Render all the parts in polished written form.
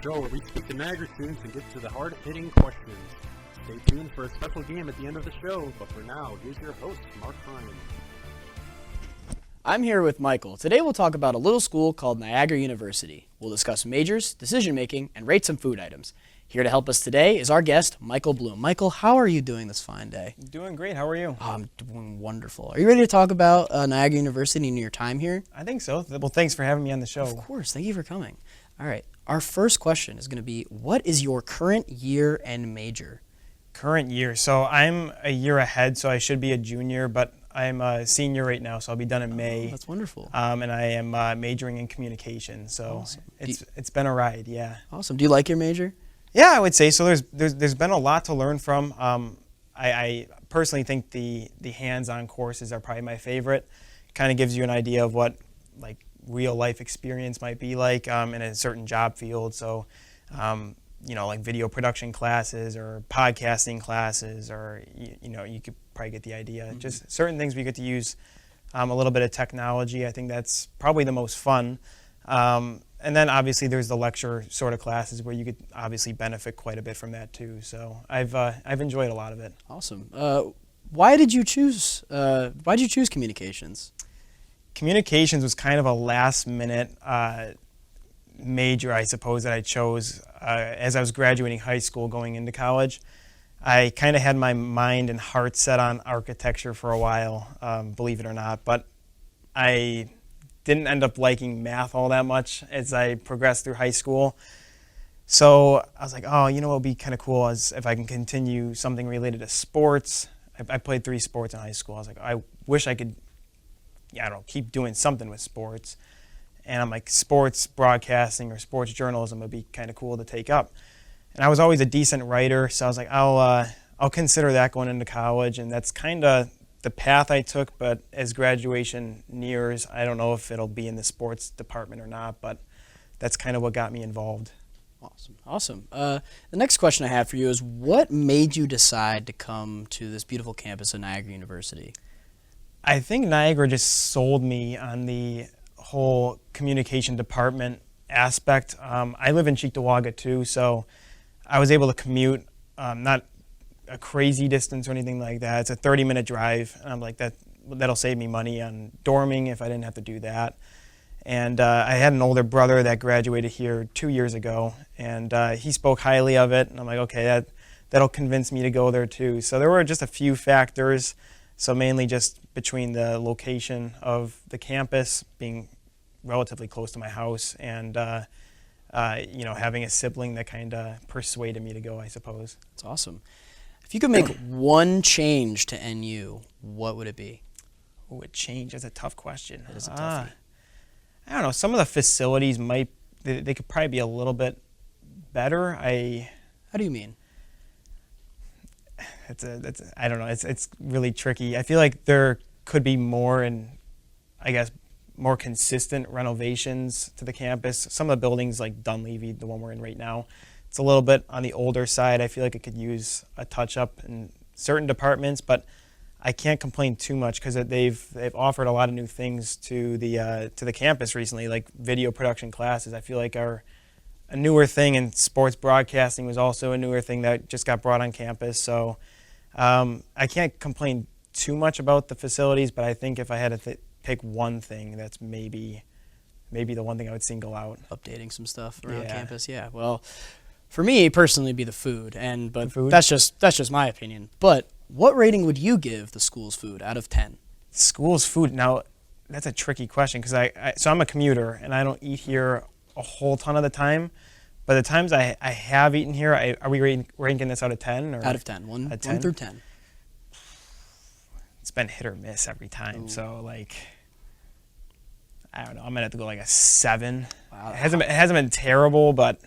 show where we speak to Niagara students and get to the hard-hitting questions. Stay tuned for a special game at the end of the show, but for now, here's your host, Mark Hine. I'm here with Michael. Today we'll talk about a little school called Niagara University. We'll discuss majors, decision-making, and rate some food items. Here to help us today is our guest, Micheal Bloom. Michael, how are you doing this fine day? Doing great. How are you? Oh, I'm doing wonderful. Are you ready to talk about Niagara University and your time here? I think so. Well, thanks for having me on the show. Of course. Thank you for coming. All right. Our first question is going to be, what is your current year and major? Current year. So I'm a year ahead, so I should be a junior, but I'm a senior right now, so I'll be done in May. That's wonderful. And I am majoring in communication, so Awesome. it's been a ride, yeah. Awesome. Do you like your major? Yeah, I would say so. There's been a lot to learn from. I personally think the hands-on courses are probably my favorite. Kind of gives you an idea of what like real life experience might be like in a certain job field. So, like video production classes or podcasting classes, or you could probably get the idea. Mm-hmm. Just certain things we get to use a little bit of technology. I think that's probably the most fun. And then obviously there's the lecture sort of classes where you could obviously benefit quite a bit from that too. So I've enjoyed a lot of it. Awesome. Why did you choose communications? Communications was kind of a last minute major, I suppose, that I chose as I was graduating high school going into college. I kind of had my mind and heart set on architecture for a while, believe it or not, but I didn't end up liking math all that much as I progressed through high school. So I was like, what would be kind of cool is if I can continue something related to sports. I played 3 sports in high school. I was like, I wish I could, keep doing something with sports. And I'm like, sports broadcasting or sports journalism would be kind of cool to take up. And I was always a decent writer, so I was like, I'll consider that going into college. And that's kind of the path I took, but as graduation nears, I don't know if it'll be in the sports department or not, but that's kind of what got me involved. Awesome. The next question I have for you is, what made you decide to come to this beautiful campus of Niagara University? I think Niagara just sold me on the whole communication department aspect. I live in Cheektowaga too, so I was able to commute, not a crazy distance or anything like that. It's a 30-minute drive, and I'm like, that'll save me money on dorming if I didn't have to do that. And I had an older brother that graduated here 2 years ago, and he spoke highly of it, and I'm like, okay, that'll convince me to go there too. So there were just a few factors, so mainly just between the location of the campus being relatively close to my house and having a sibling that kind of persuaded me to go, I suppose. That's awesome. If you could make one change to NU, what would it be? Oh, a change? That's a tough question. It is a toughie. I don't know. Some of the facilities they could probably be a little bit better. How do you mean? I don't know. It's really tricky. I feel like there could be more more consistent renovations to the campus. Some of the buildings like Dunleavy, the one we're in right now, it's a little bit on the older side. I feel like it could use a touch-up in certain departments, but I can't complain too much because they've offered a lot of new things to the campus recently, like video production classes. I feel like are a newer thing, and sports broadcasting was also a newer thing that just got brought on campus. So I can't complain too much about the facilities, but I think if I had to pick one thing, that's maybe the one thing I would single out. Updating some stuff around campus, yeah. Well, for me personally, it'd be the food, that's just my opinion. But what rating would you give the school's food out of 10? School's food. Now, that's a tricky question because so I'm a commuter and I don't eat here a whole ton of the time. But the times I have eaten here, are we ranking this out of 10? Or out of 10. 1 through 10. It's been hit or miss every time. Ooh. So I don't know. I'm gonna have to go like a 7. Wow. It hasn't been terrible, but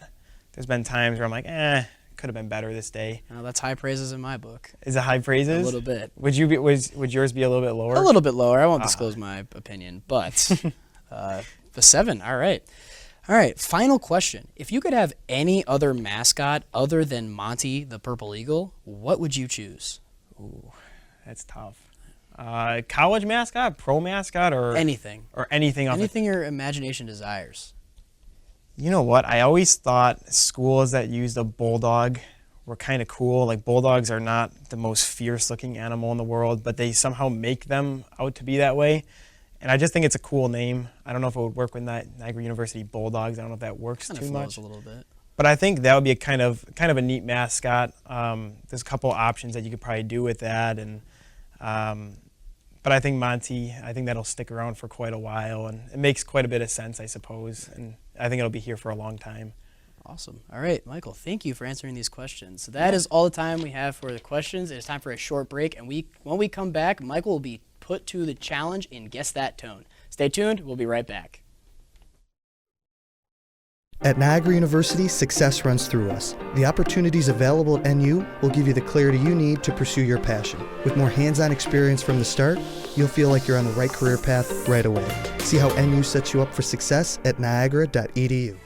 there's been times where I'm like, could have been better this day. No, that's high praises in my book. Is it high praises? A little bit. Would yours be a little bit lower? A little bit lower. I won't disclose my opinion, but the 7. All right. All right. Final question. If you could have any other mascot other than Monty the Purple Eagle, what would you choose? Ooh, that's tough. College mascot, pro mascot, or anything. Or anything. Anything your imagination desires. You know what? I always thought schools that used a bulldog were kind of cool. Like, bulldogs are not the most fierce-looking animal in the world, but they somehow make them out to be that way. And I just think it's a cool name. I don't know if it would work with Niagara University Bulldogs. I don't know if that works Kind too of much. flows a little bit. But I think that would be a kind of a neat mascot. There's a couple options that you could probably do with that, and but I think Monty, I think that'll stick around for quite a while, and it makes quite a bit of sense, I suppose, and I think it'll be here for a long time. Awesome. All right, Michael, thank you for answering these questions. So that is all the time we have for the questions. It is time for a short break, and when we come back, Michael will be put to the challenge in Guess That Tone. Stay tuned. We'll be right back. At Niagara University, success runs through us. The opportunities available at NU will give you the clarity you need to pursue your passion. With more hands-on experience from the start, you'll feel like you're on the right career path right away. See how NU sets you up for success at niagara.edu.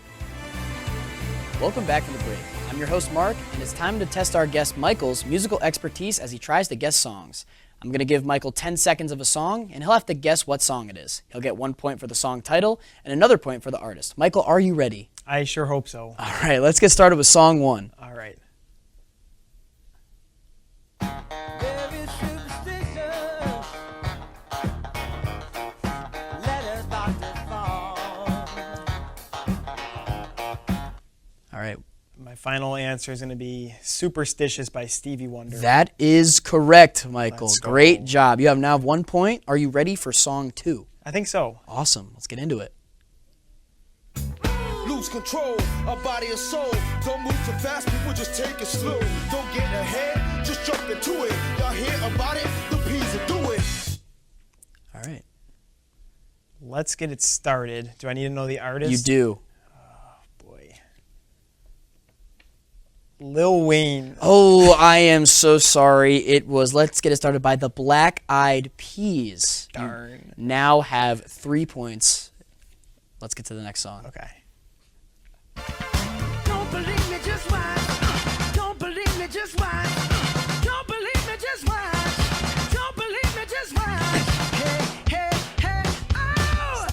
Welcome back from the break. I'm your host, Mark, and it's time to test our guest Michael's musical expertise as he tries to guess songs. I'm going to give Michael 10 seconds of a song, and he'll have to guess what song it is. He'll get 1 point for the song title and another point for the artist. Michael, are you ready? I sure hope so. All right, let's get started with song 1. All right. All right. My final answer is going to be Superstitious by Stevie Wonder. That is correct, Michael. Let's go. Great job. You have now 1 point. Are you ready for song 2? I think so. Awesome. Let's get into it. Lose control, our body and soul. Don't move too fast, people just take it slow. Don't get ahead, just jump into it. Y'all hear about it? The P's will do it. All right. Let's get it started. Do I need to know the artist? You do. Boy. Lil Wayne. Oh, I am so sorry. It was Let's Get It Started by the Black Eyed Peas. Darn. You now have 3 points. Let's get to the next song. Okay. Don't believe me, just watch. Don't believe me, just watch. Don't believe me, just watch. Don't believe me, just watch. Hey, hey, hey, oh!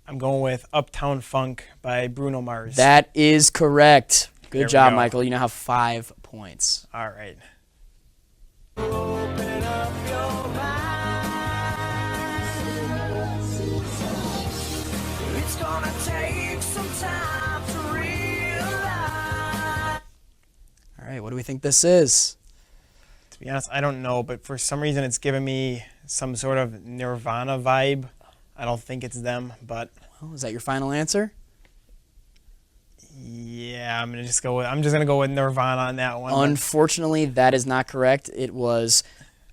I'm going with Uptown Funk by Bruno Mars. That is correct. There Good we job, go. Michael. You now have 5 points. All right. Open up your eyes. It's gonna take some time to realize. All right, what do we think this is? To be honest, I don't know, but for some reason it's giving me some sort of Nirvana vibe. I don't think it's them, but Well, is that your final answer? yeah, I'm just gonna go with Nirvana on that one. Unfortunately, that is not correct. It was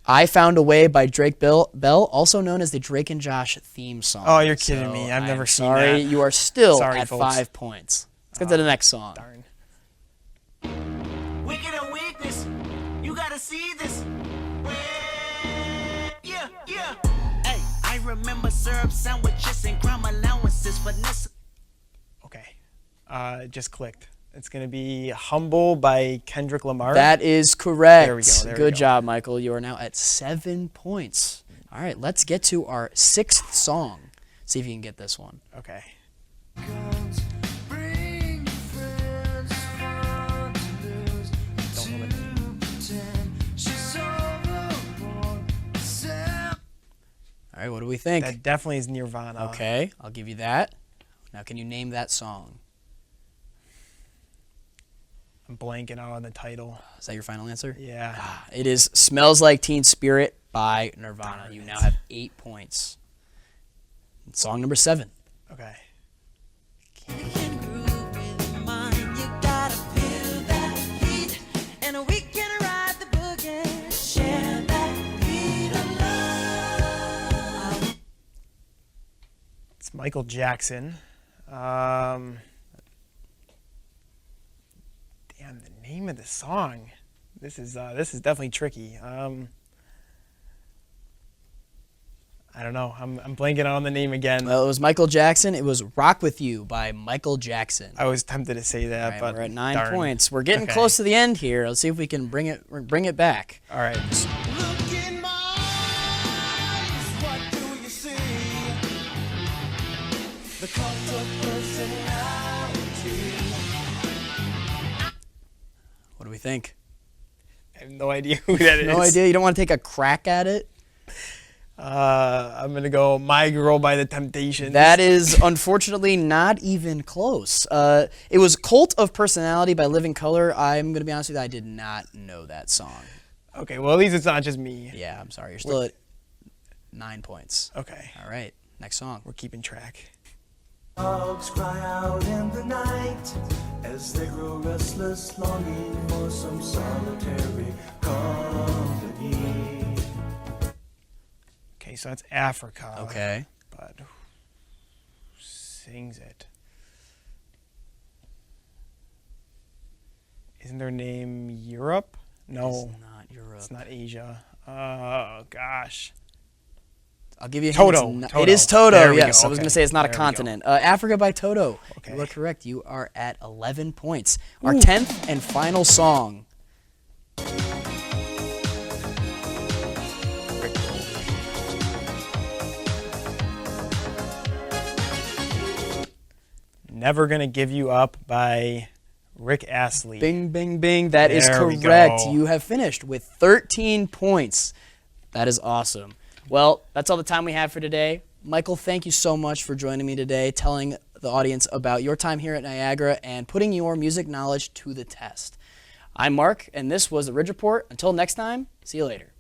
I Found a Way by Drake Bell, also known as the Drake and Josh theme song. Oh, you're kidding me. I've never I'm seen sorry. that. You are still Sorry, at folks. 5 points. Let's get to the next song. Darn. Wicked and weakness, you gotta see this. Yeah, yeah. Hey, I remember syrup sandwiches and crime allowances for this. Okay. It just clicked. It's gonna be Humble by Kendrick Lamar. That is correct. There we go, there we Good go. job, Michael. You are now at 7 points. All right, let's get to our 6th song. See if you can get this one. Okay. Bring your friends, fun to lose. Don't know the name. She's overboard. All right, what do we think? That definitely is Nirvana. Okay, I'll give you that. Now, can you name that song? I'm blanking out on the title. Is that your final answer? Yeah. It is Smells Like Teen Spirit by Nirvana. You now have 8 points. Song number 7. Okay. It's Michael Jackson. Damn, the name of the song. This is definitely tricky. I don't know. I'm blanking out on the name again. Well, it was Michael Jackson. It was Rock With You by Michael Jackson. I was tempted to say that, All right, but we're at 9 darn. points. We're getting Okay. close to the end here. Let's see if we can bring it back. All right. Look in my eyes, what do you see? The The cult of personality. What do we think? I have no idea who that is. No idea? You don't want to take a crack at it? I'm going to go My Girl by the Temptations. That is unfortunately not even close. It was Cult of Personality by Living Colour. I'm going to be honest with you, I did not know that song. Okay, well, at least it's not just me. Yeah, I'm sorry. You're still at 9 points. Okay, All right, next song. we're keeping track. Dogs cry out in the night as they grow restless, longing for some solitary company. Okay, so that's Africa. Okay. But who sings it? Isn't their name Europe? No, It's not Europe. it's not Asia. Oh, gosh. I'll give you a Toto. hint. Toto. It is Toto, There we yes. go. I was Okay. going to say it's not a There we go. continent. Africa by Toto. Okay. You are correct. You are at 11 points. Our 10th and final song. Never Gonna Give You Up by Rick Astley. Bing, bing, bing. That is There we correct. go. You have finished with 13 points. That is awesome. Well, that's all the time we have for today. Michael, thank you so much for joining me today, telling the audience about your time here at Niagara and putting your music knowledge to the test. I'm Mark, and this was The Ridge Report. Until next time, see you later.